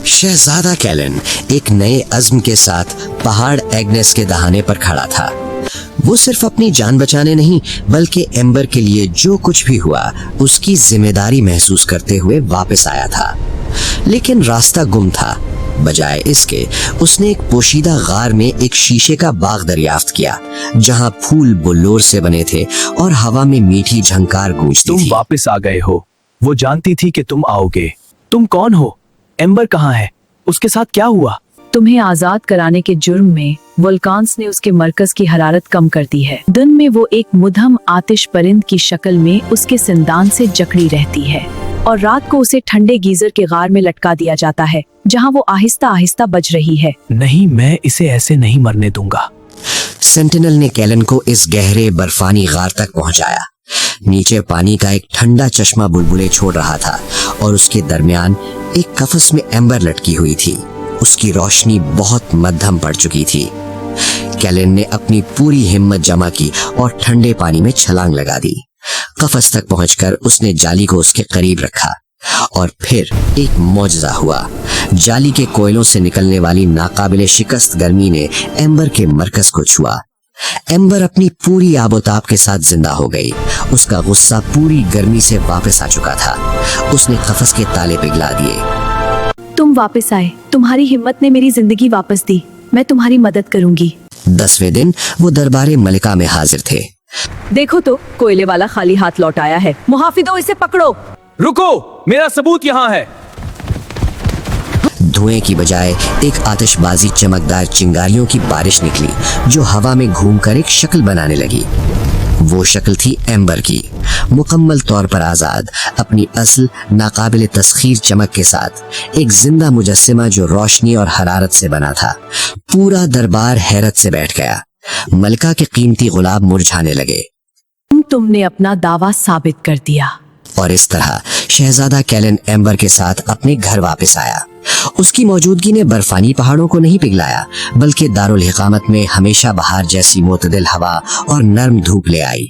शहजादा कैलन एक नए अज़्म के साथ पहाड़ एग्नेस के दहाने पर खड़ा था। वो सिर्फ अपनी जान बचाने नहीं बल्कि एम्बर के लिए जो कुछ भी हुआ उसकी जिम्मेदारी महसूस करते हुए वापस आया था। लेकिन रास्ता गुम था। बजाय इसके उसने एक पोशीदा गार में एक शीशे का बाग दरियाफ्त किया जहां फूल बुल्लोर से बने थे और हवा में मीठी झंकार गूंजती तुम थी। वापस आ गए हो। वो जानती थी कि तुम आओगे। तुम कौन हो? एम्बर कहाँ है? उसके साथ क्या हुआ? तुम्हें आजाद कराने के जुर्म में वोल्कान्स ने उसके मरकज की हरारत कम कर दी है। दिन में वो एक मुदहम आतिश परिंद की शक्ल में उसके सिंदान से जकड़ी रहती है और रात को उसे ठंडे गीजर के गार में लटका दिया जाता है जहां वो आहिस्ता आहिस्ता बज रही है। नहीं, मैं इसे ऐसे नहीं मरने दूंगा। सेंटिनल ने कैलन को इस गहरे बर्फानी गार तक पहुंचाया। नीचे पानी का एक ठंडा चश्मा बुलबुले छोड़ रहा था और उसके दरमियान एक कफस में एम्बर लटकी हुई थी। उसकी रोशनी बहुत मध्यम पड़ चुकी थी। कैलन ने अपनी पूरी हिम्मत जमा की और ठंडे पानी में छलांग लगा दी। कफस तक पहुंचकर उसने जाली को उसके करीब रखा और फिर एक मौजज़ा हुआ। जाली के कोयलों से निकलने वाली नाकाबिले शिकस्त गर्मी ने एम्बर के मरकज को छुआ। एम्बर अपनी पूरी आबोताब के साथ जिंदा हो गई। उसका गुस्सा पूरी गर्मी से वापस आ चुका था। उसने कफस के ताले पिघला दिए। तुम वापस आए। तुम्हारी हिम्मत ने मेरी जिंदगी वापस दी। मैं तुम्हारी मदद करूंगी। 10वें दिन वो दरबारे मलिका में हाजिर थे। देखो तो कोयले वाला खाली हाथ लौट आया है। मुहाफिजो, इसे पकड़ो। रुको, मेरा सबूत यहाँ है। धुएं की बजाय एक आतिशबाजी चमकदार चिंगारियों की बारिश निकली जो हवा में घूमकर एक शक्ल बनाने लगी। वो शक्ल थी एम्बर की, मुकम्मल तौर पर आजाद, अपनी असल नाकाबिले तस्खीर चमक के साथ। एक जिंदा मुजस्सिमा जो रोशनी और हरारत से बना था। पूरा दरबार हैरत से बैठ गया। मलिका के कीमती गुलाब मुरझाने लगे। तुमने अपना दावा साबित कर दिया। और इस तरह शहजादा कैलन एम्बर के साथ अपने घर वापस आया। उसकी मौजूदगी ने बर्फानी पहाड़ों को नहीं पिघलाया बल्कि दारुल हिकामत में हमेशा बहार जैसी मोतदिल हवा और नर्म धूप ले आई।